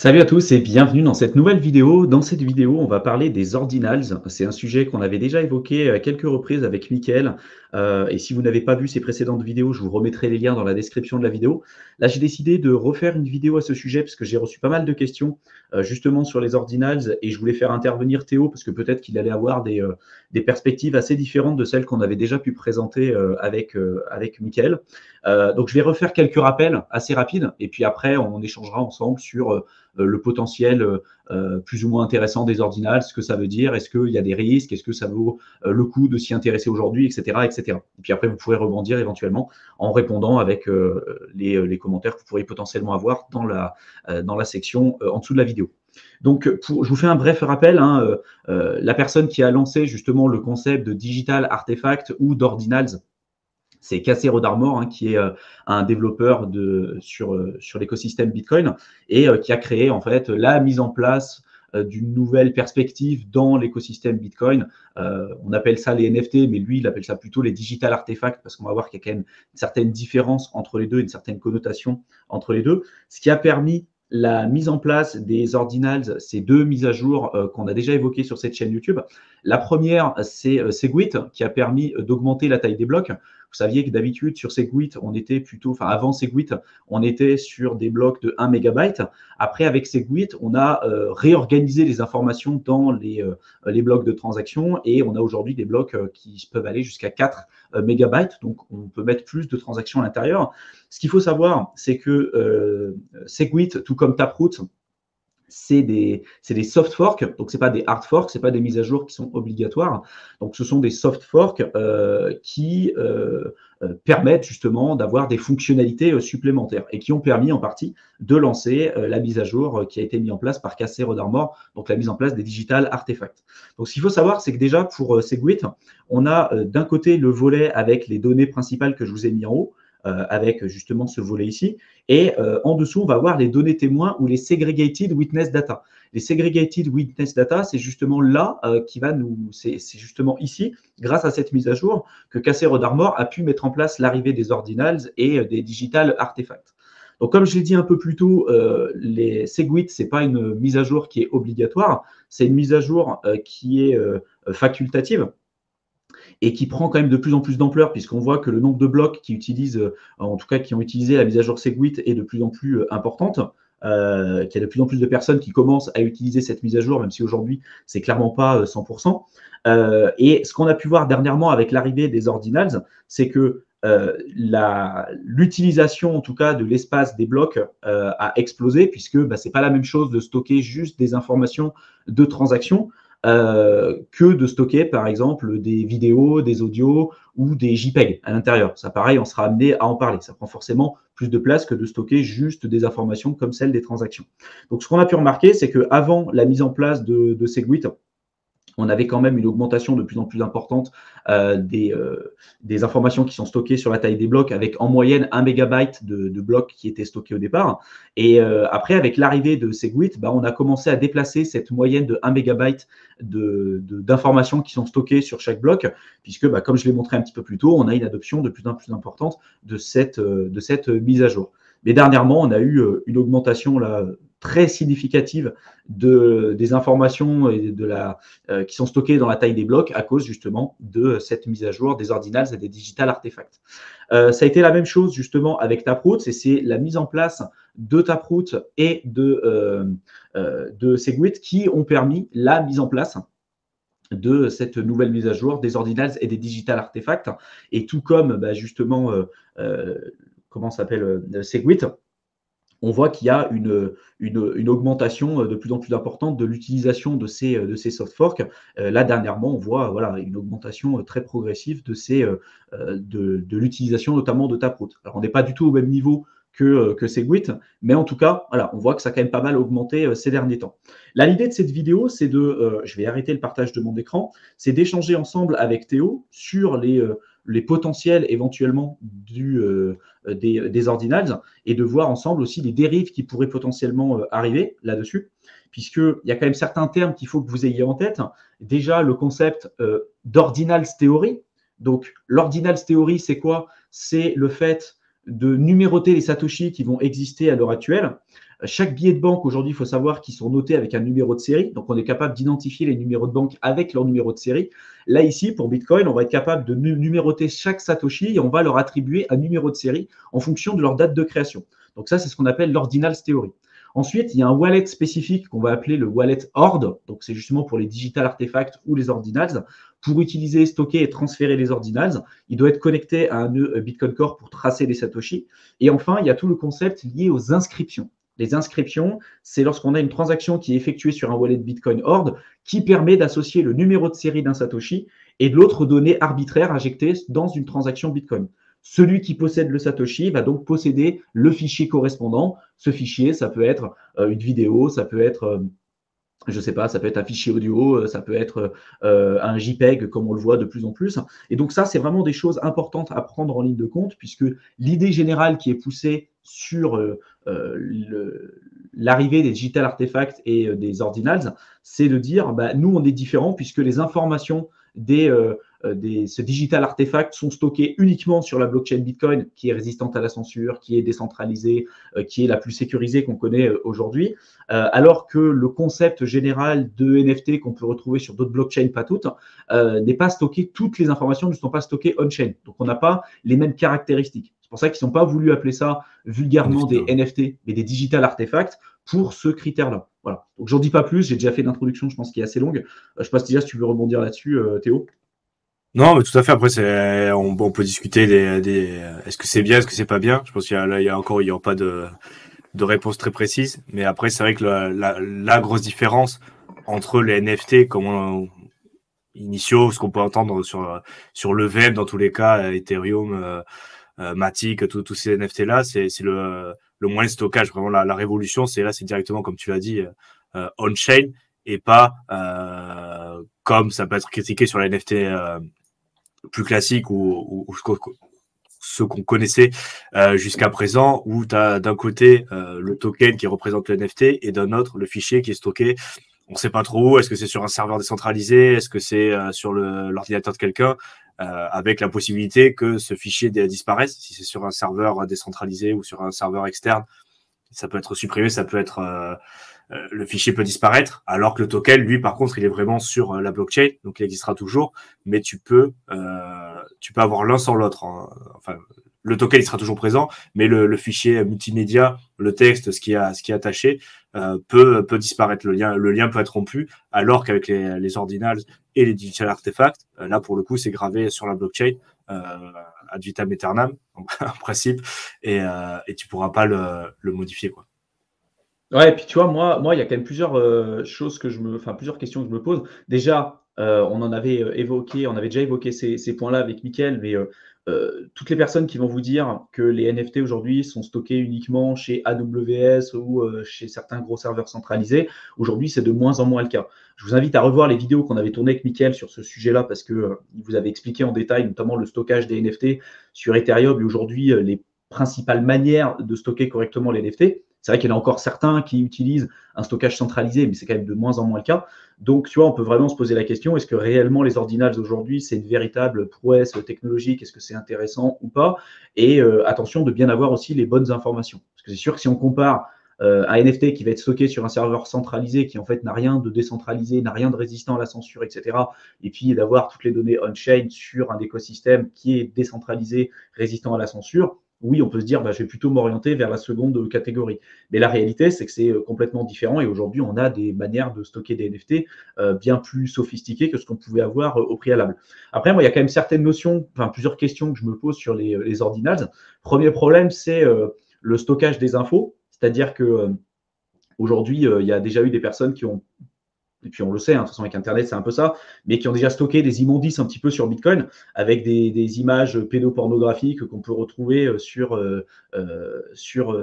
Salut à tous et bienvenue dans cette nouvelle vidéo. Dans cette vidéo, on va parler des ordinals. C'est un sujet qu'on avait déjà évoqué à quelques reprises avec Mickaël. Et si vous n'avez pas vu ces précédentes vidéos, je vous remettrai les liens dans la description de la vidéo. Là, j'ai décidé de refaire une vidéo à ce sujet parce que j'ai reçu pas mal de questions justement sur les ordinals et je voulais faire intervenir Théo parce que peut-être qu'il allait avoir des perspectives assez différentes de celles qu'on avait déjà pu présenter avec Mickaël. Donc, je vais refaire quelques rappels assez rapides et puis après, on échangera ensemble sur le potentiel plus ou moins intéressant des ordinals, ce que ça veut dire, est-ce qu'il y a des risques, est-ce que ça vaut le coup de s'y intéresser aujourd'hui, etc., etc. Et puis après, vous pourrez rebondir éventuellement en répondant avec les commentaires que vous pourriez potentiellement avoir dans la section en dessous de la vidéo. Donc, je vous fais un bref rappel. La personne qui a lancé justement le concept de digital artefact ou d'ordinals, c'est Cassé Rodarmor, qui est un développeur sur l'écosystème Bitcoin et qui a créé en fait la mise en place d'une nouvelle perspective dans l'écosystème Bitcoin. On appelle ça les NFT, mais lui, il appelle ça plutôt les digital artefacts parce qu'on va voir qu'il y a quand même une certaine différence entre les deux, une certaine connotation entre les deux, ce qui a permis la mise en place des ordinals, ces deux mises à jour qu'on a déjà évoquées sur cette chaîne YouTube. La première, c'est Segwit, qui a permis d'augmenter la taille des blocs. Vous saviez que d'habitude, sur Segwit, on était plutôt, enfin avant Segwit, on était sur des blocs de 1 mégabyte. Après, avec Segwit, on a réorganisé les informations dans les blocs de transactions et on a aujourd'hui des blocs qui peuvent aller jusqu'à 4 mégabytes. Donc, on peut mettre plus de transactions à l'intérieur. Ce qu'il faut savoir, c'est que Segwit, tout comme Taproot, c'est des soft forks, donc ce n'est pas des hard forks, ce n'est pas des mises à jour qui sont obligatoires. Donc, ce sont des soft forks qui permettent justement d'avoir des fonctionnalités supplémentaires et qui ont permis en partie de lancer la mise à jour qui a été mise en place par Cassé Rodarmor, donc la mise en place des digital artefacts. Donc, ce qu'il faut savoir, c'est que déjà pour Segwit, on a d'un côté le volet avec les données principales que je vous ai mis en haut, avec justement ce volet ici. Et en dessous, on va voir les données témoins ou les segregated witness data. Les segregated witness data, c'est justement là qui va nous, c'est justement ici, grâce à cette mise à jour, que Cassé Rodarmor a pu mettre en place l'arrivée des ordinals et des digital artefacts. Donc, comme je l'ai dit un peu plus tôt, les Segwit, ce n'est pas une mise à jour qui est obligatoire, c'est une mise à jour qui est facultative et qui prend quand même de plus en plus d'ampleur puisqu'on voit que le nombre de blocs qui utilisent, en tout cas qui ont utilisé la mise à jour Segwit est de plus en plus importante. Qu'il y a de plus en plus de personnes qui commencent à utiliser cette mise à jour, même si aujourd'hui, c'est clairement pas 100%. Et ce qu'on a pu voir dernièrement avec l'arrivée des ordinals, c'est que l'utilisation, en tout cas, de l'espace des blocs a explosé, puisque ce n'est pas la même chose de stocker juste des informations de transactions que de stocker, par exemple, des vidéos, des audios ou des JPEG à l'intérieur. Ça, pareil, on sera amené à en parler. Ça prend forcément plus de place que de stocker juste des informations comme celles des transactions. Donc, ce qu'on a pu remarquer, c'est qu'avant la mise en place de Segwit, on avait quand même une augmentation de plus en plus importante des informations qui sont stockées sur la taille des blocs, avec en moyenne 1 mégabyte de blocs qui étaient stockés au départ. Et après, avec l'arrivée de Segwit, on a commencé à déplacer cette moyenne de 1 mégabyte d'informations qui sont stockées sur chaque bloc, puisque, comme je l'ai montré un petit peu plus tôt, on a une adoption de plus en plus importante de cette mise à jour. Mais dernièrement, on a eu une augmentation là, très significative des informations et qui sont stockées dans la taille des blocs à cause justement de cette mise à jour des ordinals et des digital artefacts. Ça a été la même chose justement avec Taproot, et c'est la mise en place de Taproot et de Segwit qui ont permis la mise en place de cette nouvelle mise à jour des ordinals et des digital artefacts. Et tout comme justement, comment s'appelle Segwit, on voit qu'il y a une augmentation de plus en plus importante de l'utilisation de ces soft forks. Là, dernièrement, on voit une augmentation très progressive de l'utilisation notamment de Taproot. Alors, on n'est pas du tout au même niveau que Segwit, mais en tout cas, on voit que ça a quand même pas mal augmenté ces derniers temps. Là, l'idée de cette vidéo, c'est je vais arrêter le partage de mon écran, c'est d'échanger ensemble avec Théo sur les potentiels éventuellement des ordinals et de voir ensemble aussi les dérives qui pourraient potentiellement arriver là-dessus, puisqu'il y a quand même certains termes qu'il faut que vous ayez en tête. Déjà, le concept d'ordinals theory. Donc, l'ordinals theory, c'est quoi? C'est le fait de numéroter les satoshis qui vont exister à l'heure actuelle Chaque billet de banque, aujourd'hui, il faut savoir qu'ils sont notés avec un numéro de série. Donc, on est capable d'identifier les numéros de banque avec leur numéro de série. Là, ici, pour Bitcoin, on va être capable de numéroter chaque Satoshi et on va leur attribuer un numéro de série en fonction de leur date de création. Donc, ça, c'est ce qu'on appelle l'ordinals theory. Ensuite, il y a un wallet spécifique qu'on va appeler le wallet ORD. Donc, c'est justement pour les digital artefacts ou les ordinals. Pour utiliser, stocker et transférer les ordinals, il doit être connecté à un nœud Bitcoin Core pour tracer les Satoshi. Et enfin, il y a tout le concept lié aux inscriptions. Les inscriptions, c'est lorsqu'on a une transaction qui est effectuée sur un wallet Bitcoin ORD qui permet d'associer le numéro de série d'un Satoshi et de l'autre donnée arbitraire injectée dans une transaction Bitcoin. Celui qui possède le Satoshi va donc posséder le fichier correspondant. Ce fichier, ça peut être une vidéo, ça peut être je ne sais pas, ça peut être un fichier audio, ça peut être un JPEG, comme on le voit de plus en plus. Et donc ça, c'est vraiment des choses importantes à prendre en ligne de compte, puisque l'idée générale qui est poussée sur l'arrivée des digital artefacts et des ordinals, c'est de dire, bah, nous, on est différents, puisque les informations ce digital artefact sont stockés uniquement sur la blockchain Bitcoin, qui est résistante à la censure, qui est décentralisée, qui est la plus sécurisée qu'on connaît aujourd'hui, alors que le concept général de NFT qu'on peut retrouver sur d'autres blockchains, pas toutes, n'est pas stocké, toutes les informations ne sont pas stockées on-chain. Donc, on n'a pas les mêmes caractéristiques. C'est pour ça qu'ils n'ont pas voulu appeler ça vulgairement des NFT, mais des digital artefacts pour ce critère-là. Voilà. Donc, j'en dis pas plus, j'ai déjà fait l'introduction, je pense qu'il est assez longue. Je ne sais pas déjà si tu veux rebondir là-dessus, Théo. Non, mais tout à fait. Après, on peut discuter est-ce que c'est bien, est-ce que c'est pas bien. Je pense qu'il y a, là, il y aura pas de réponse très précise. Mais après, c'est vrai que la grosse différence entre les NFT, initiaux, ce qu'on peut entendre sur le web, dans tous les cas, Ethereum, Matic, tous ces NFT là, c'est le moyen de stockage. Vraiment, la révolution, c'est directement, comme tu l'as dit, on-chain et pas comme ça peut être critiqué sur les NFT plus classiques ou ce qu'on connaissait jusqu'à présent, où tu as d'un côté le token qui représente le NFT et d'un autre le fichier qui est stocké. On ne sait pas trop où. Est-ce que c'est sur un serveur décentralisé? Est-ce que c'est sur l'ordinateur de quelqu'un? Avec la possibilité que ce fichier disparaisse. Si c'est sur un serveur décentralisé ou sur un serveur externe, ça peut être supprimé, ça peut être le fichier peut disparaître, alors que le token, lui, par contre, il est vraiment sur la blockchain, donc il existera toujours, mais tu peux avoir l'un sans l'autre. Hein. Enfin, le token, il sera toujours présent, mais le fichier multimédia, le texte, ce qui est attaché, peut disparaître. Le lien peut être rompu, alors qu'avec les ordinals et les digital artefacts, là, pour le coup, c'est gravé sur la blockchain, ad vitam aeternam, en principe, et tu pourras pas le modifier, quoi. Ouais, et puis tu vois, moi, il y a quand même plusieurs plusieurs questions que je me pose. Déjà, on en avait évoqué, on avait déjà évoqué ces points-là avec Mickaël, mais toutes les personnes qui vont vous dire que les NFT aujourd'hui sont stockés uniquement chez AWS ou chez certains gros serveurs centralisés, aujourd'hui, c'est de moins en moins le cas. Je vous invite à revoir les vidéos qu'on avait tournées avec Mickaël sur ce sujet-là parce que il vous avait expliqué en détail, notamment le stockage des NFT sur Ethereum et aujourd'hui les principales manières de stocker correctement les NFT. C'est vrai qu'il y en a encore certains qui utilisent un stockage centralisé, mais c'est quand même de moins en moins le cas. Donc, tu vois, on peut vraiment se poser la question, est-ce que réellement les ordinals aujourd'hui, c'est une véritable prouesse technologique? Est-ce que c'est intéressant ou pas? Et attention de bien avoir aussi les bonnes informations. Parce que c'est sûr que si on compare un NFT qui va être stocké sur un serveur centralisé qui en fait n'a rien de décentralisé, n'a rien de résistant à la censure, etc. Et puis d'avoir toutes les données on-chain sur un écosystème qui est décentralisé, résistant à la censure, oui, on peut se dire, bah, je vais plutôt m'orienter vers la seconde catégorie. Mais la réalité, c'est que c'est complètement différent et aujourd'hui, on a des manières de stocker des NFT bien plus sophistiquées que ce qu'on pouvait avoir au préalable. Après, moi, il y a quand même certaines notions, enfin plusieurs questions que je me pose sur les ordinals. Premier problème, c'est le stockage des infos, c'est-à-dire que aujourd'hui, il y a déjà eu des personnes qui ont et puis on le sait, hein, de toute façon avec Internet, c'est un peu ça, mais qui ont déjà stocké des immondices un petit peu sur Bitcoin, avec des images pédopornographiques qu'on peut retrouver sur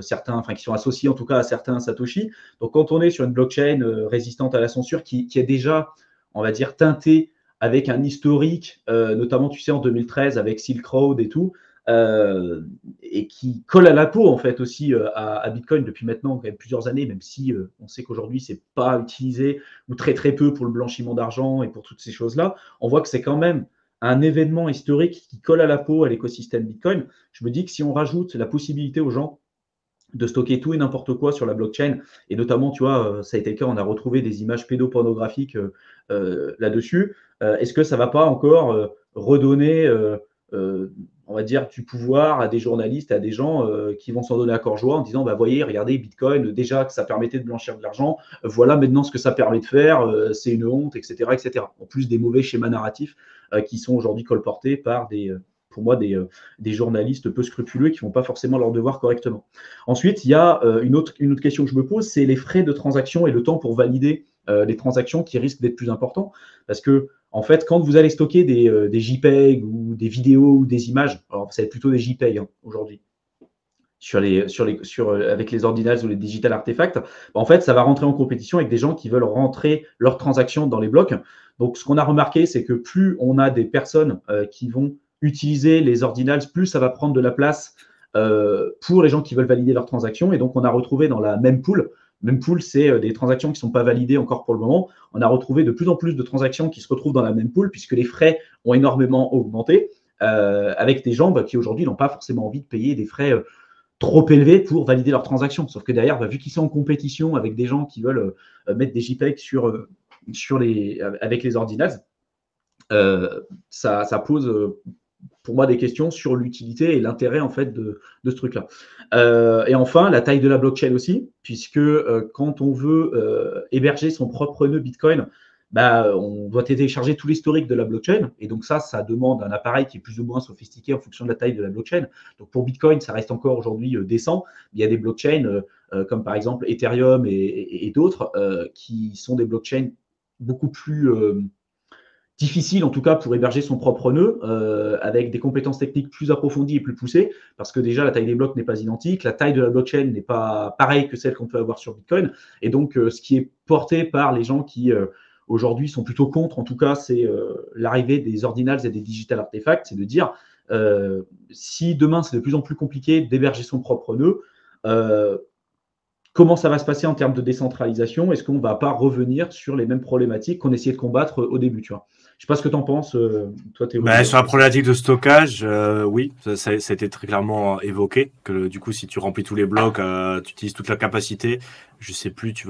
certains, enfin qui sont associées en tout cas à certains Satoshi. Donc quand on est sur une blockchain résistante à la censure, qui est déjà, on va dire, teintée avec un historique, notamment, tu sais, en 2013 avec Silk Road et tout, euh, et qui colle à la peau en fait aussi à Bitcoin depuis maintenant quand même plusieurs années, même si on sait qu'aujourd'hui c'est pas utilisé ou très très peu pour le blanchiment d'argent et pour toutes ces choses-là, on voit que c'est quand même un événement historique qui colle à la peau à l'écosystème Bitcoin. Je me dis que si on rajoute la possibilité aux gens de stocker tout et n'importe quoi sur la blockchain. Et notamment, tu vois, ça a été le cas, on a retrouvé des images pédopornographiques là-dessus. Est-ce que ça ne va pas encore redonner, on va dire, du pouvoir à des journalistes, à des gens qui vont s'en donner à cœur joie en disant, bah, voyez, regardez, Bitcoin, déjà que ça permettait de blanchir de l'argent, voilà maintenant ce que ça permet de faire, c'est une honte, etc., etc. En plus des mauvais schémas narratifs qui sont aujourd'hui colportés par pour moi, des journalistes peu scrupuleux qui ne font pas forcément leur devoir correctement. Ensuite, il y a une autre question que je me pose, c'est les frais de transaction et le temps pour valider les transactions qui risquent d'être plus importants. Parce que, en fait, quand vous allez stocker des JPEG ou des vidéos ou des images, alors ça va être plutôt des JPEG aujourd'hui, avec les ordinals ou les digital artefacts, en fait, ça va rentrer en compétition avec des gens qui veulent rentrer leurs transactions dans les blocs. Donc, ce qu'on a remarqué, c'est que plus on a des personnes qui vont utiliser les ordinals, plus ça va prendre de la place pour les gens qui veulent valider leurs transactions. Et donc, on a retrouvé dans la même pool, c'est des transactions qui ne sont pas validées encore pour le moment. On a retrouvé de plus en plus de transactions qui se retrouvent dans la même pool puisque les frais ont énormément augmenté avec des gens qui aujourd'hui n'ont pas forcément envie de payer des frais trop élevés pour valider leurs transactions. Sauf que derrière, vu qu'ils sont en compétition avec des gens qui veulent mettre des JPEG avec les ordinals, ça pose pour moi des questions sur l'utilité et l'intérêt en fait de ce truc-là. Et enfin, la taille de la blockchain aussi, puisque quand on veut héberger son propre nœud Bitcoin, on doit télécharger tout l'historique de la blockchain. Et donc ça demande un appareil qui est plus ou moins sophistiqué en fonction de la taille de la blockchain. Donc pour Bitcoin, ça reste encore aujourd'hui décent. Il y a des blockchains comme par exemple Ethereum et d'autres qui sont des blockchains beaucoup plus difficile en tout cas pour héberger son propre nœud avec des compétences techniques plus approfondies et plus poussées parce que déjà la taille des blocs n'est pas identique, la taille de la blockchain n'est pas pareille que celle qu'on peut avoir sur Bitcoin et donc ce qui est porté par les gens qui aujourd'hui sont plutôt contre, en tout cas c'est l'arrivée des ordinals et des digital artefacts, c'est de dire si demain c'est de plus en plus compliqué d'héberger son propre nœud, comment ça va se passer en termes de décentralisation? Est-ce qu'on ne va pas revenir sur les mêmes problématiques qu'on essayait de combattre au début, tu vois? Je ne sais pas ce que tu en penses, toi, Théo. Sur la problématique de stockage, oui, ça a été très clairement évoqué, que du coup, si tu remplis tous les blocs, tu utilises toute la capacité. Je sais plus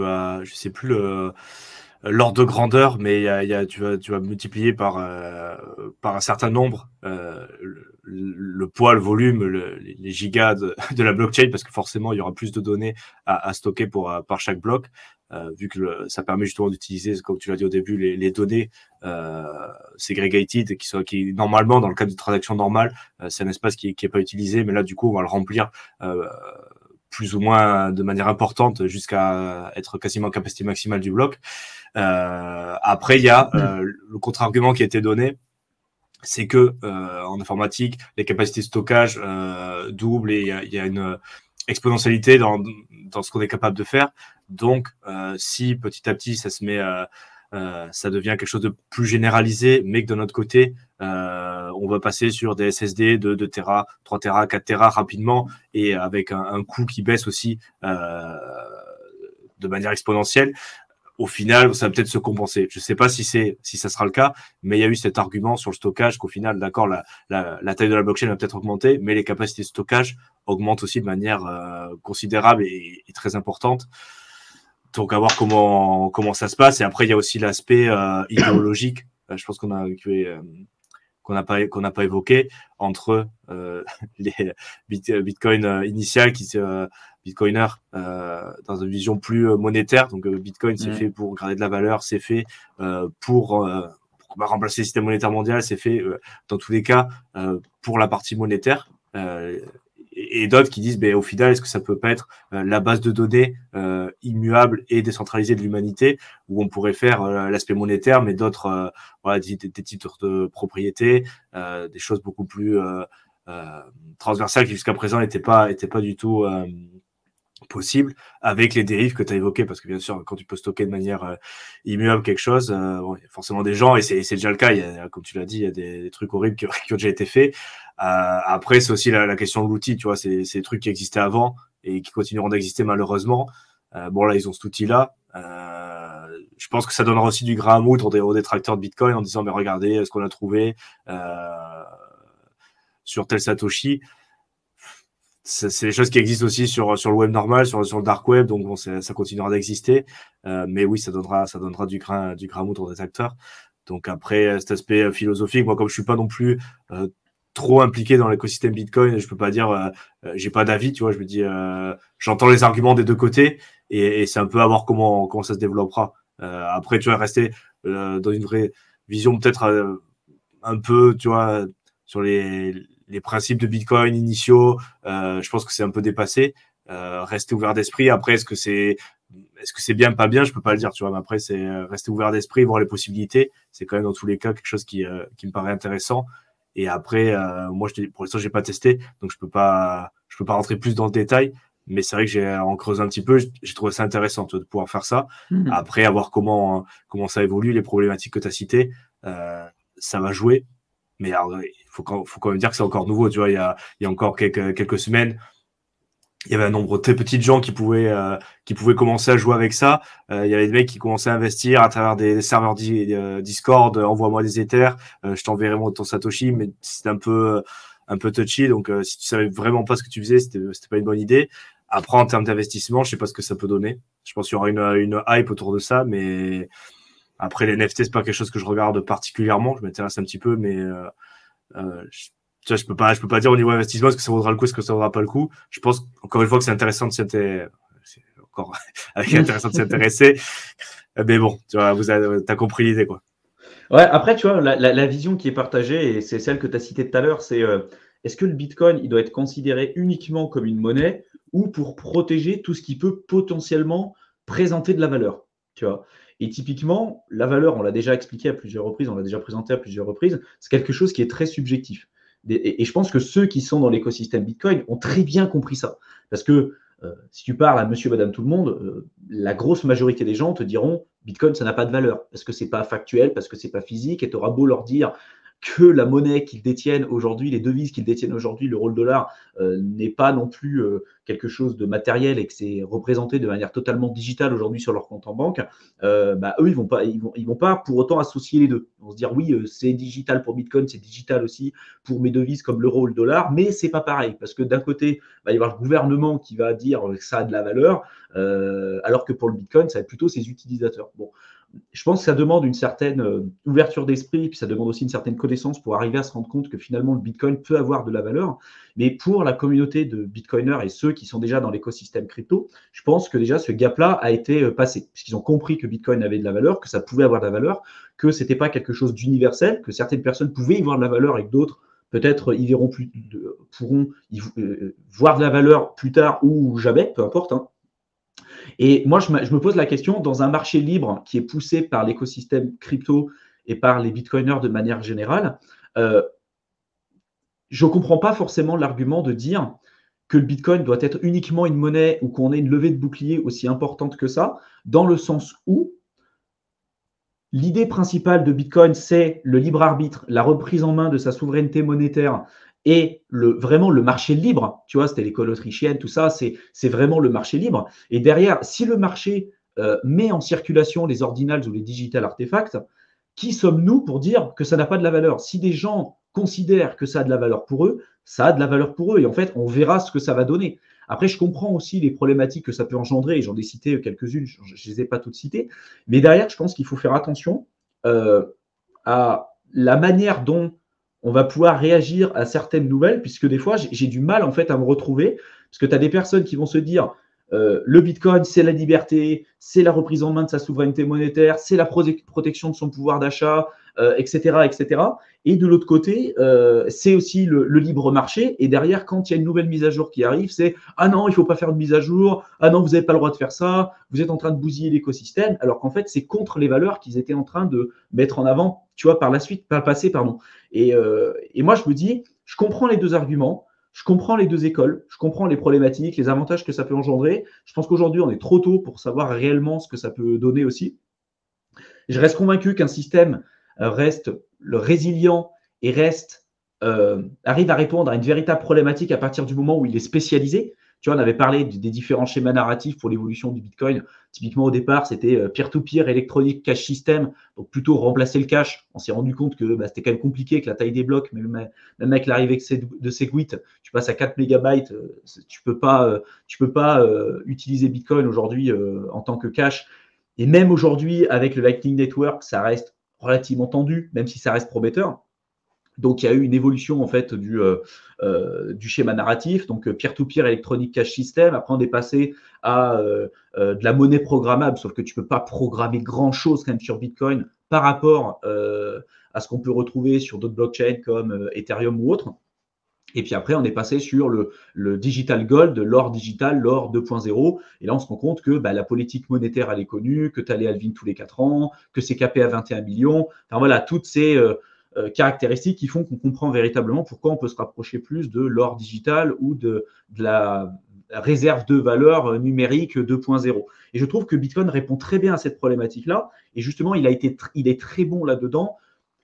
l'ordre de grandeur, mais tu vas multiplier par un certain nombre le poids, le volume, les gigas de la blockchain, parce que forcément, il y aura plus de données à stocker par chaque bloc, vu que ça permet justement d'utiliser, comme tu l'as dit au début, les données segregated, qui normalement, dans le cadre de transactions normales, c'est un espace qui est pas utilisé, mais là, du coup, on va le remplir plus ou moins de manière importante jusqu'à être quasiment capacité maximale du bloc. Après, il y a le contre-argument qui a été donné, c'est que en informatique, les capacités de stockage doublent et il y a une exponentialité dans ce qu'on est capable de faire. Donc, si petit à petit, ça se met ça devient quelque chose de plus généralisé, mais que de notre côté, on va passer sur des SSD de 2 Tera, 3 Tera, 4 Tera rapidement et avec un coût qui baisse aussi de manière exponentielle. Au final, ça va peut-être se compenser. Je ne sais pas si ça sera le cas, mais il y a eu cet argument sur le stockage qu'au final, d'accord, la taille de la blockchain va peut-être augmenter, mais les capacités de stockage augmentent aussi de manière considérable et très importante. Donc, à voir comment ça se passe. Et après, il y a aussi l'aspect idéologique. Je pense qu'on n'a pas évoqué entre les Bitcoin initial Bitcoiner dans une vision plus monétaire. Donc Bitcoin, c'est fait pour garder de la valeur, c'est fait pour remplacer le système monétaire mondial, c'est fait dans tous les cas pour la partie monétaire. Et d'autres qui disent, au final, est-ce que ça peut pas être la base de données immuable et décentralisée de l'humanité, où on pourrait faire l'aspect monétaire, mais d'autres, des titres de propriété, des choses beaucoup plus transversales qui jusqu'à présent n'étaient pas du tout possible, avec les dérives que tu as évoquées, parce que bien sûr, quand tu peux stocker de manière immuable quelque chose, il y a forcément des gens, et c'est déjà le cas, comme tu l'as dit, il y a des trucs horribles qui ont déjà été faits. Après, c'est aussi la question de l'outil, tu vois, c'est des trucs qui existaient avant et qui continueront d'exister malheureusement. Là, ils ont cet outil-là. Je pense que ça donnera aussi du grain à moudre aux détracteurs de Bitcoin en disant, mais regardez ce qu'on a trouvé sur tel Satoshi. c'est des choses qui existent aussi sur le web normal, sur le dark web, donc bon, ça continuera d'exister. Mais oui, ça donnera du grain à moudre aux détracteurs. Donc après, cet aspect philosophique, moi, comme je suis pas non plus trop impliqué dans l'écosystème Bitcoin, je peux pas dire, j'ai pas d'avis, tu vois. Je me dis, j'entends les arguments des deux côtés et c'est un peu à voir comment ça se développera. Après, tu vois, rester dans une vraie vision peut-être un peu, tu vois, sur les principes de Bitcoin initiaux, je pense que c'est un peu dépassé. Rester ouvert d'esprit. Après, est-ce que c'est bien, pas bien, je peux pas le dire, tu vois. Mais après, c'est rester ouvert d'esprit, voir les possibilités. C'est quand même dans tous les cas quelque chose qui me paraît intéressant. Et après, moi, pour l'instant, j'ai pas testé, donc je peux pas rentrer plus dans le détail. Mais c'est vrai que en creusant un petit peu, j'ai trouvé ça intéressant, tu vois, de pouvoir faire ça. Après, à voir comment ça évolue, les problématiques que tu as citées, ça va jouer. Mais alors, il faut quand même dire que c'est encore nouveau, tu vois. Il y a encore quelques semaines, il y avait un nombre très petit de gens qui pouvaient commencer à jouer avec ça. Il y avait des mecs qui commençaient à investir à travers des serveurs Discord, envoie-moi des Ethers, je t'enverrai ton Satoshi, mais c'était un peu touchy. Donc, si tu savais vraiment pas ce que tu faisais, c'était pas une bonne idée. Après, en termes d'investissement, je sais pas ce que ça peut donner. Je pense qu'il y aura une hype autour de ça, mais après, les NFT, c'est pas quelque chose que je regarde particulièrement. Je m'intéresse un petit peu, mais tu vois, je peux pas dire au niveau investissement est-ce que ça vaudra le coup, est-ce que ça vaudra pas le coup. Je pense encore une fois que c'est intéressant de s'intéresser. Mais bon, tu vois, t'as compris l'idée, quoi. Ouais, après, tu vois, la vision qui est partagée, et c'est celle que tu as citée tout à l'heure, c'est est-ce que le Bitcoin, il doit être considéré uniquement comme une monnaie ou pour protéger tout ce qui peut potentiellement présenter de la valeur, tu vois? Et typiquement, la valeur, on l'a déjà expliqué à plusieurs reprises, on l'a déjà présenté à plusieurs reprises, c'est quelque chose qui est très subjectif. Et je pense que ceux qui sont dans l'écosystème Bitcoin ont très bien compris ça. Parce que si tu parles à monsieur, madame, tout le monde, la grosse majorité des gens te diront Bitcoin, ça n'a pas de valeur, parce que c'est pas factuel, parce que c'est pas physique, et tu auras beau leur dire que la monnaie qu'ils détiennent aujourd'hui, les devises qu'ils détiennent aujourd'hui, l'euro, le dollar, n'est pas non plus quelque chose de matériel et que c'est représenté de manière totalement digitale aujourd'hui sur leur compte en banque, eux, ils vont pas pour autant associer les deux. Ils vont se dire oui, c'est digital pour Bitcoin, c'est digital aussi pour mes devises comme l'euro ou le dollar, mais c'est pas pareil parce que d'un côté, il va y avoir le gouvernement qui va dire que ça a de la valeur, alors que pour le Bitcoin, ça va être plutôt ses utilisateurs. Bon, je pense que ça demande une certaine ouverture d'esprit, puis ça demande aussi une certaine connaissance pour arriver à se rendre compte que finalement le Bitcoin peut avoir de la valeur. Mais pour la communauté de Bitcoiners et ceux qui sont déjà dans l'écosystème crypto, je pense que déjà ce gap-là a été passé, puisqu'ils ont compris que Bitcoin avait de la valeur, que ça pouvait avoir de la valeur, que c'était pas quelque chose d'universel, que certaines personnes pouvaient y voir de la valeur et que d'autres peut-être pourront voir de la valeur plus tard ou jamais, peu importe, hein. Et moi, je me pose la question, dans un marché libre qui est poussé par l'écosystème crypto et par les bitcoiners de manière générale, je ne comprends pas forcément l'argument de dire que le bitcoin doit être uniquement une monnaie ou qu'on ait une levée de bouclier aussi importante que ça, dans le sens où l'idée principale de Bitcoin, c'est le libre arbitre, la reprise en main de sa souveraineté monétaire et vraiment le marché libre. Tu vois, c'était l'école autrichienne, tout ça, c'est vraiment le marché libre. Et derrière, si le marché met en circulation les ordinals ou les digital artefacts, qui sommes-nous pour dire que ça n'a pas de la valeur? Si des gens considèrent que ça a de la valeur pour eux, ça a de la valeur pour eux. Et en fait, on verra ce que ça va donner. Après, je comprends aussi les problématiques que ça peut engendrer, et j'en ai cité quelques-unes, je ne les ai pas toutes citées, mais derrière, je pense qu'il faut faire attention à la manière dont on va pouvoir réagir à certaines nouvelles, puisque des fois, j'ai du mal en fait à me retrouver, parce que tu as des personnes qui vont se dire le Bitcoin, c'est la liberté, c'est la reprise en main de sa souveraineté monétaire, c'est la protection de son pouvoir d'achat, etc., etc. Et de l'autre côté, c'est aussi le libre marché. Et derrière, quand il y a une nouvelle mise à jour qui arrive, c'est ah non, il ne faut pas faire de mise à jour, ah non, vous n'avez pas le droit de faire ça, vous êtes en train de bousiller l'écosystème, alors qu'en fait, c'est contre les valeurs qu'ils étaient en train de mettre en avant, tu vois, par le passé, pardon. Et moi, je me dis, je comprends les deux arguments. Je comprends les deux écoles, je comprends les problématiques, les avantages que ça peut engendrer. Je pense qu'aujourd'hui, on est trop tôt pour savoir réellement ce que ça peut donner aussi. Je reste convaincu qu'un système reste le résilient et arrive à répondre à une véritable problématique à partir du moment où il est spécialisé. Tu vois, on avait parlé des différents schémas narratifs pour l'évolution du Bitcoin. Typiquement, au départ, c'était peer-to-peer, Electronic Cash System, donc plutôt remplacer le cash. On s'est rendu compte que c'était quand même compliqué avec la taille des blocs, même avec l'arrivée de Segwit, tu passes à 4 mégabytes, tu peux pas utiliser Bitcoin aujourd'hui en tant que cash. Et même aujourd'hui, avec le Lightning Network, ça reste relativement tendu, même si ça reste prometteur. Donc, il y a eu une évolution en fait du schéma narratif, donc peer-to-peer Electronic Cash System. Après, on est passé à de la monnaie programmable, sauf que tu ne peux pas programmer grand-chose quand même sur Bitcoin par rapport à ce qu'on peut retrouver sur d'autres blockchains comme Ethereum ou autres. Et puis après, on est passé sur le digital gold, l'or digital, l'or 2.0. Et là, on se rend compte que la politique monétaire, elle est connue, que tu as les halvings tous les 4 ans, que c'est capé à 21 millions. Enfin voilà, toutes ces caractéristiques qui font qu'on comprend véritablement pourquoi on peut se rapprocher plus de l'or digital ou de la réserve de valeur numérique 2.0. Et je trouve que Bitcoin répond très bien à cette problématique-là. Et justement, il est très bon là-dedans.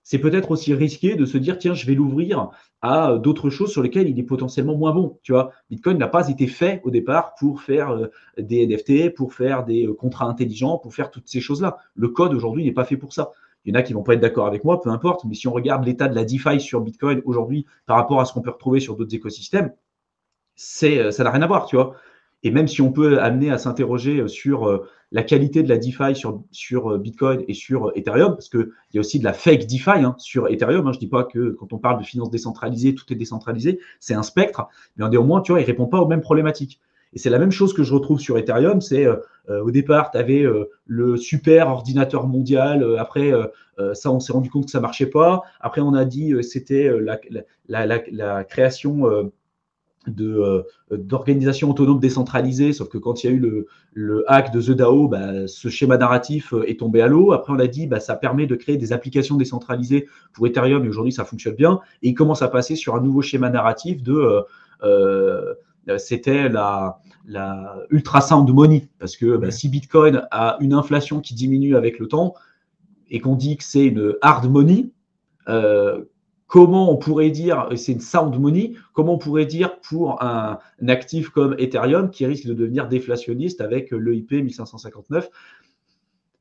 C'est peut-être aussi risqué de se dire, tiens, je vais l'ouvrir à d'autres choses sur lesquelles il est potentiellement moins bon. Tu vois, Bitcoin n'a pas été fait au départ pour faire des NFT, pour faire des contrats intelligents, pour faire toutes ces choses-là. Le code aujourd'hui n'est pas fait pour ça. Il y en a qui vont pas être d'accord avec moi, peu importe, mais si on regarde l'état de la DeFi sur Bitcoin aujourd'hui par rapport à ce qu'on peut retrouver sur d'autres écosystèmes, ça n'a rien à voir, tu vois. Et même si on peut amener à s'interroger sur la qualité de la DeFi sur Bitcoin et sur Ethereum, parce qu'il y a aussi de la fake DeFi sur Ethereum. Je ne dis pas que quand on parle de finances décentralisées, tout est décentralisé, c'est un spectre, mais néanmoins, tu vois, il ne répond pas aux mêmes problématiques. Et c'est la même chose que je retrouve sur Ethereum, c'est au départ, tu avais le super ordinateur mondial, après, ça, on s'est rendu compte que ça ne marchait pas. Après, on a dit c'était la création d'organisations autonomes décentralisées, sauf que quand il y a eu le hack de The DAO, ce schéma narratif est tombé à l'eau. Après, on a dit ça permet de créer des applications décentralisées pour Ethereum, et aujourd'hui, ça fonctionne bien. Et il commence à passer sur un nouveau schéma narratif de c'était la ultra sound money, parce que si Bitcoin a une inflation qui diminue avec le temps et qu'on dit que c'est une hard money, comment on pourrait dire, c'est une sound money, comment on pourrait dire pour un actif comme Ethereum qui risque de devenir déflationniste avec l'EIP 1559.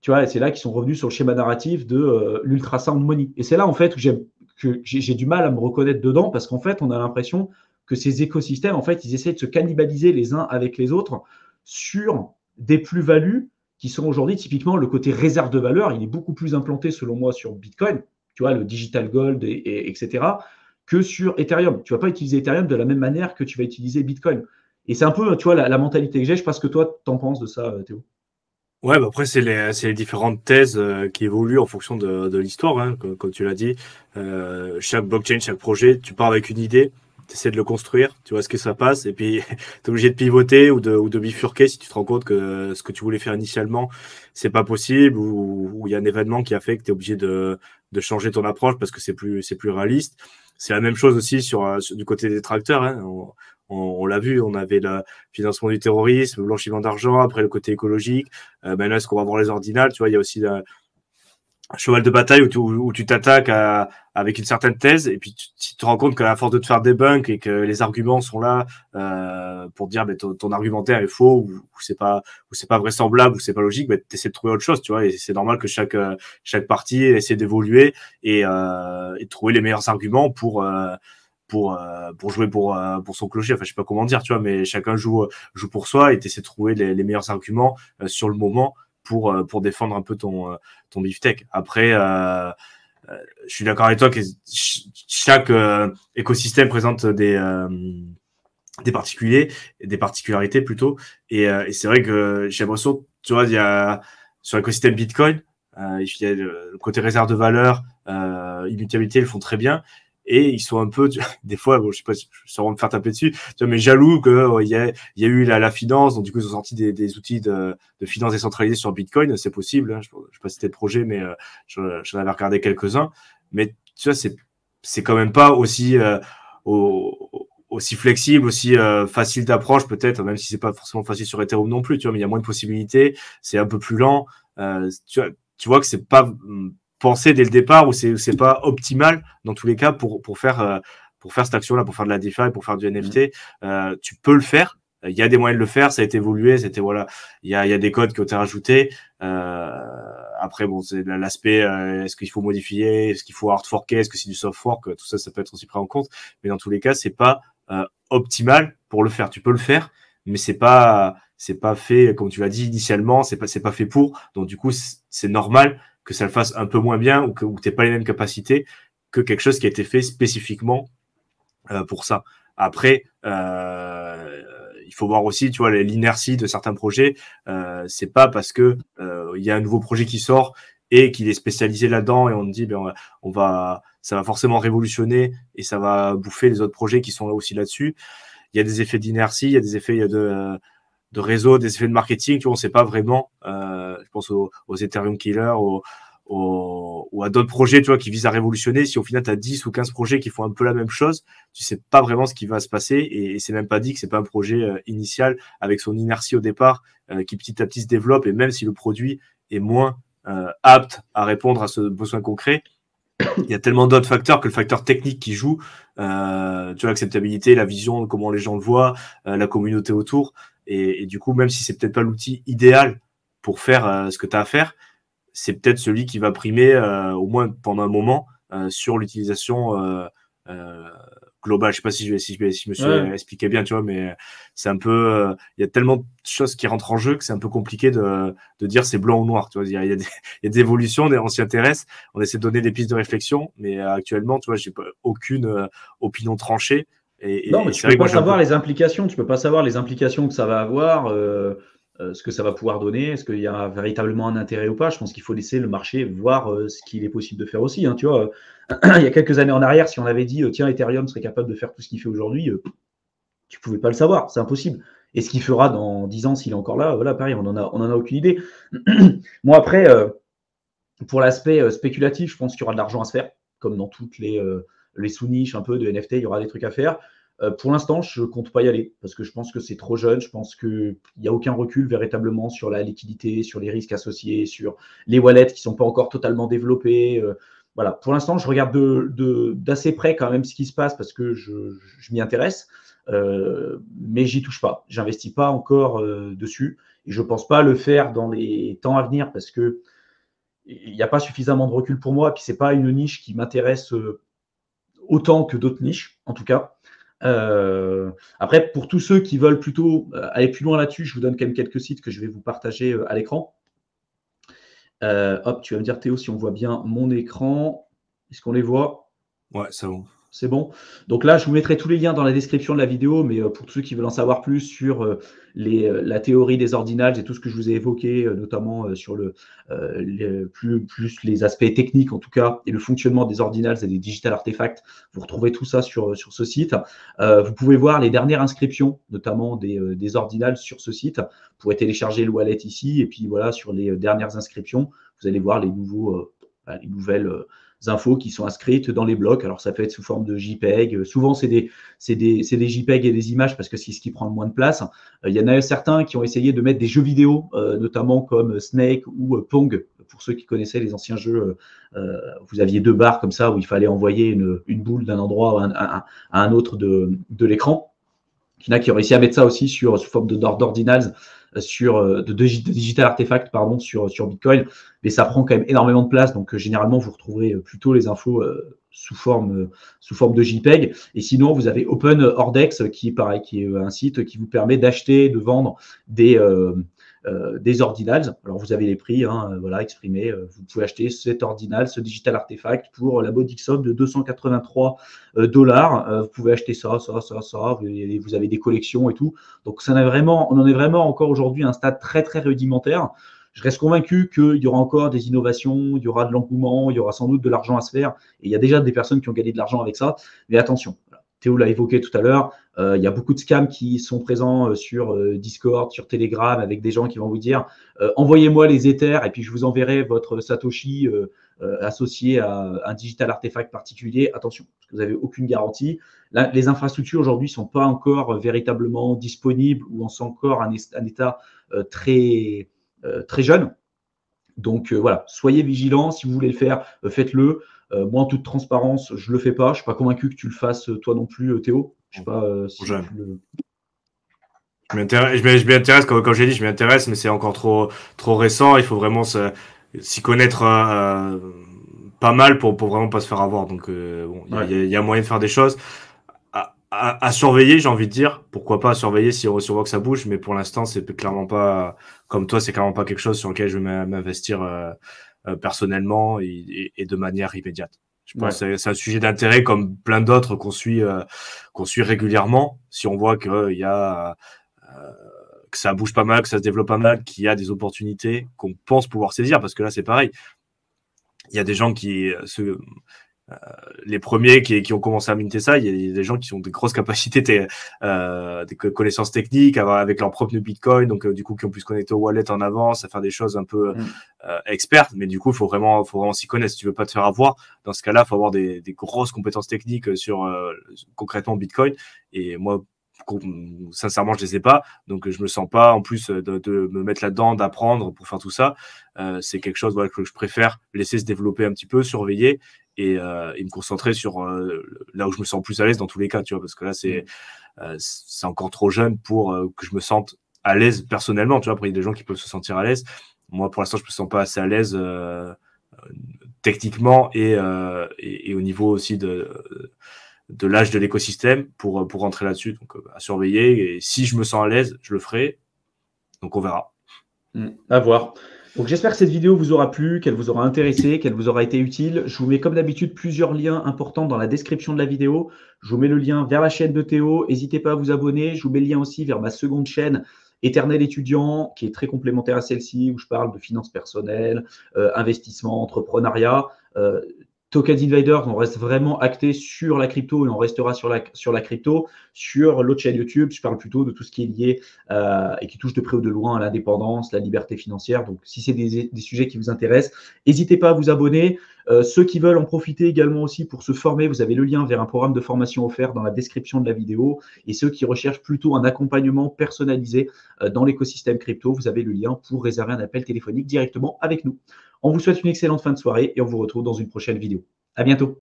Tu vois, c'est là qu'ils sont revenus sur le schéma narratif de l'ultra sound money. Et c'est là en fait que j'ai du mal à me reconnaître dedans, parce qu'en fait, on a l'impression que ces écosystèmes, en fait, ils essaient de se cannibaliser les uns avec les autres sur des plus-values qui sont aujourd'hui typiquement le côté réserve de valeur. Il est beaucoup plus implanté, selon moi, sur Bitcoin, tu vois, le digital gold, etc., que sur Ethereum. Tu ne vas pas utiliser Ethereum de la même manière que tu vas utiliser Bitcoin. Et c'est un peu, tu vois, la mentalité que j'ai. Je ne sais pas ce que toi, tu en penses de ça, Théo. Ouais, après, c'est les différentes thèses qui évoluent en fonction de l'histoire, comme tu l'as dit. Chaque blockchain, chaque projet, tu pars avec une idée, tu essaies de le construire, tu vois ce que ça passe, et puis tu es obligé de pivoter ou de bifurquer si tu te rends compte que ce que tu voulais faire initialement, c'est pas possible, ou il y a un événement qui a fait que tu es obligé de changer ton approche parce que c'est plus réaliste. C'est la même chose aussi sur du côté des tracteurs. On l'a vu, on avait le financement du terrorisme, le blanchiment d'argent, après le côté écologique. Maintenant, est-ce qu'on va voir les ordinales? Tu vois, il y a aussi un cheval de bataille où tu t'attaques avec une certaine thèse, et puis tu te rends compte qu'à force de te faire debunk et que les arguments sont là pour dire ton argumentaire est faux, ou c'est pas vraisemblable, ou c'est pas logique, tu essaies de trouver autre chose, tu vois. Et c'est normal que chaque partie essaie d'évoluer et de trouver les meilleurs arguments pour jouer pour son clocher. Enfin, je sais pas comment dire, tu vois, mais chacun joue pour soi, et t'essaies de trouver les meilleurs arguments sur le moment pour défendre un peu ton beefsteak. Après, je suis d'accord avec toi que chaque écosystème présente des particularités plutôt, et c'est vrai que j'ai l'impression, tu vois, il y a sur l'écosystème Bitcoin, il y a le côté réserve de valeur, immutabilité, ils le font très bien. Et ils sont un peu, des fois, bon, je sais pas si je saurais me faire taper dessus, tu vois, mais jaloux que il y a eu la finance, donc du coup ils ont sorti des outils de finance décentralisée sur Bitcoin, c'est possible. Je sais pas si c'était le projet, mais j'en avais regardé quelques-uns. Mais tu vois, c'est quand même pas aussi aussi flexible, aussi facile d'approche peut-être, même si c'est pas forcément facile sur Ethereum non plus. Tu vois, mais il y a moins de possibilités, c'est un peu plus lent. Tu vois que c'est pas pensé dès le départ, ou c'est pas optimal dans tous les cas pour faire cette action-là, pour faire de la DeFi, pour faire du NFT. Tu peux le faire, il y a des moyens de le faire, ça a été évolué, voilà, il y a des codes qui ont été rajoutés. Après, bon, c'est l'aspect, est-ce qu'il faut modifier, est-ce qu'il faut hard forker, est-ce que c'est du soft fork, tout ça, ça peut être aussi pris en compte. Mais dans tous les cas, c'est pas optimal pour le faire. Tu peux le faire, mais c'est pas fait, comme tu l'as dit initialement, c'est pas fait pour. Donc du coup, c'est normal que ça le fasse un peu moins bien ou que t'aies pas les mêmes capacités que quelque chose qui a été fait spécifiquement pour ça. Après, il faut voir aussi, tu vois, l'inertie de certains projets. C'est pas parce que il y a un nouveau projet qui sort et qu'il est spécialisé là-dedans et on dit, ben, ça va forcément révolutionner et ça va bouffer les autres projets qui sont là aussi là-dessus. Il y a des effets d'inertie, il y a des effets de réseau, des effets de marketing. Tu vois, on sait pas vraiment. Je pense aux Ethereum Killers, ou à d'autres projets, tu vois, qui visent à révolutionner. Si au final, tu as 10 ou 15 projets qui font un peu la même chose, tu sais pas vraiment ce qui va se passer et c'est même pas dit que c'est pas un projet initial avec son inertie au départ qui petit à petit se développe et même si le produit est moins apte à répondre à ce besoin concret, il y a tellement d'autres facteurs que le facteur technique qui joue, tu vois, l'acceptabilité, la vision, comment les gens le voient, la communauté autour et du coup, même si c'est peut-être pas l'outil idéal pour faire ce que tu as à faire, c'est peut-être celui qui va primer, au moins pendant un moment, sur l'utilisation globale. Je sais pas si je me suis expliqué bien, tu vois, mais c'est un peu, il y a tellement de choses qui rentrent en jeu que c'est un peu compliqué de dire c'est blanc ou noir. Tu vois, il y a des évolutions, on s'y intéresse, on essaie de donner des pistes de réflexion, mais actuellement, tu vois, j'ai pas aucune opinion tranchée. Non, mais Et tu c'est vrai peux que moi, pas j'ai un peu. savoir les implications. Tu peux pas savoir les implications que ça va avoir, ce que ça va pouvoir donner. Est-ce qu'il y a véritablement un intérêt ou pas? Je pense qu'il faut laisser le marché voir ce qu'il est possible de faire aussi. Hein, tu vois, il y a quelques années en arrière, si on avait dit tiens, Ethereum serait capable de faire tout ce qu'il fait aujourd'hui, tu pouvais pas le savoir. C'est impossible. Et ce qu'il fera dans 10 ans, s'il est encore là, voilà, pareil, on en a aucune idée. Moi, après, pour l'aspect spéculatif, je pense qu'il y aura de l'argent à se faire, comme dans toutes les sous-niches un peu de NFT, il y aura des trucs à faire. Pour l'instant, je ne compte pas y aller parce que je pense que c'est trop jeune. Je pense qu'il n'y a aucun recul véritablement sur la liquidité, sur les risques associés, sur les wallets qui ne sont pas encore totalement développés. Voilà. Pour l'instant, je regarde d'assez près quand même ce qui se passe parce que je m'y intéresse, mais j'y touche pas. J'investis pas encore dessus et je ne pense pas le faire dans les temps à venir parce que il n'y a pas suffisamment de recul pour moi. Et puis, ce n'est pas une niche qui m'intéresse autant que d'autres niches, en tout cas. Après, pour tous ceux qui veulent plutôt aller plus loin là-dessus, je vous donne quand même quelques sites que je vais vous partager à l'écran. Hop, tu vas me dire, Théo, si on voit bien mon écran. Est-ce qu'on les voit? Ouais, c'est bon. C'est bon. Donc là, je vous mettrai tous les liens dans la description de la vidéo, mais pour tous ceux qui veulent en savoir plus sur la théorie des ordinals et tout ce que je vous ai évoqué, notamment sur plus les aspects techniques en tout cas, et le fonctionnement des ordinals et des digital artefacts, vous retrouvez tout ça sur ce site. Vous pouvez voir les dernières inscriptions, notamment des ordinals sur ce site. Vous pourrez télécharger le wallet ici, et puis voilà, sur les dernières inscriptions, vous allez voir les nouvelles infos qui sont inscrites dans les blocs. Alors, ça peut être sous forme de JPEG. Souvent, c'est des JPEG et des images parce que c'est ce qui prend le moins de place. Il y en a certains qui ont essayé de mettre des jeux vidéo, notamment comme Snake ou Pong. Pour ceux qui connaissaient les anciens jeux, vous aviez 2 barres comme ça où il fallait envoyer une boule d'un endroit à un autre de l'écran. Il y en a qui ont réussi à mettre ça aussi sous forme d'ordinals, de digital artefact sur Bitcoin, mais ça prend quand même énormément de place, donc généralement vous retrouverez plutôt les infos sous forme de JPEG. Et sinon, vous avez OpenOrdex qui est pareil, qui est un site qui vous permet d'acheter, de vendre des ordinals. Alors vous avez les prix, voilà, exprimés. Vous pouvez acheter cet ordinal, ce digital artefact pour la modique somme de 283 $. Vous pouvez acheter ça. Vous avez des collections et tout. Donc on en est vraiment encore aujourd'hui à un stade très très rudimentaire. Je reste convaincu qu'il y aura encore des innovations, il y aura de l'engouement, il y aura sans doute de l'argent à se faire. Et il y a déjà des personnes qui ont gagné de l'argent avec ça. Mais attention, voilà. Théo l'a évoqué tout à l'heure, il y a beaucoup de scams qui sont présents sur Discord, sur Telegram, avec des gens qui vont vous dire envoyez-moi les Ethers et puis je vous enverrai votre Satoshi associé à un digital artefact particulier. Attention, parce que vous n'avez aucune garantie. Là, les infrastructures aujourd'hui ne sont pas encore véritablement disponibles ou en sont encore un état très jeune. Donc voilà, soyez vigilants. Si vous voulez le faire, faites-le. Moi, en toute transparence, je ne le fais pas. Je ne suis pas convaincu que tu le fasses toi non plus, Théo. Je ne sais pas si tu le… Je m'y intéresse, comme j'ai dit, je m'y intéresse, mais c'est encore trop récent. Il faut vraiment s'y connaître pas mal pour vraiment pas se faire avoir. Donc, bon, Ouais. il y a moyen de faire des choses. À surveiller, j'ai envie de dire. Pourquoi pas à surveiller si on voit que ça bouge, mais pour l'instant, c'est clairement pas, comme toi, c'est clairement pas quelque chose sur lequel je vais m'investir personnellement et de manière immédiate. Je pense Ouais. que c'est un sujet d'intérêt comme plein d'autres qu'on suit régulièrement. Si on voit que il y a que ça bouge pas mal, que ça se développe pas mal, qu'il y a des opportunités qu'on pense pouvoir saisir, parce que là, c'est pareil. Il y a des gens les premiers qui ont commencé à minter ça, il y a des gens qui ont des grosses capacités, des connaissances techniques avec leur propre Bitcoin, donc du coup qui ont pu se connecter au wallet en avance, à faire des choses un peu expertes, mais du coup il faut vraiment s'y connaître. Si tu veux pas te faire avoir, dans ce cas-là, il faut avoir des grosses compétences techniques sur concrètement Bitcoin. Et moi, sincèrement, je les ai pas, donc je me sens pas en plus de me mettre là-dedans, d'apprendre pour faire tout ça. C'est quelque chose que je préfère laisser se développer un petit peu, surveiller et me concentrer sur là où je me sens plus à l'aise dans tous les cas, tu vois, parce que là c'est encore trop jeune pour que je me sente à l'aise personnellement, tu vois. Après il y a des gens qui peuvent se sentir à l'aise. Moi pour l'instant je me sens pas assez à l'aise techniquement et au niveau aussi de l'âge de l'écosystème pour rentrer là-dessus. Donc à surveiller, et si je me sens à l'aise, je le ferai. Donc on verra. À voir. Donc j'espère que cette vidéo vous aura plu, qu'elle vous aura intéressé, qu'elle vous aura été utile. Je vous mets comme d'habitude plusieurs liens importants dans la description de la vidéo. Je vous mets le lien vers la chaîne de Théo. N'hésitez pas à vous abonner. Je vous mets le lien aussi vers ma seconde chaîne, Éternel étudiant, qui est très complémentaire à celle-ci, où je parle de finances personnelles, investissement, entrepreneuriat. Token Invaders, on reste vraiment acté sur la crypto et on restera sur la crypto. Sur l'autre chaîne YouTube, je parle plutôt de tout ce qui est lié et qui touche de près ou de loin à l'indépendance, la liberté financière. Donc, si c'est des sujets qui vous intéressent, n'hésitez pas à vous abonner. Ceux qui veulent en profiter également aussi pour se former, vous avez le lien vers un programme de formation offert dans la description de la vidéo. Et ceux qui recherchent plutôt un accompagnement personnalisé dans l'écosystème crypto, vous avez le lien pour réserver un appel téléphonique directement avec nous. On vous souhaite une excellente fin de soirée et on vous retrouve dans une prochaine vidéo. À bientôt.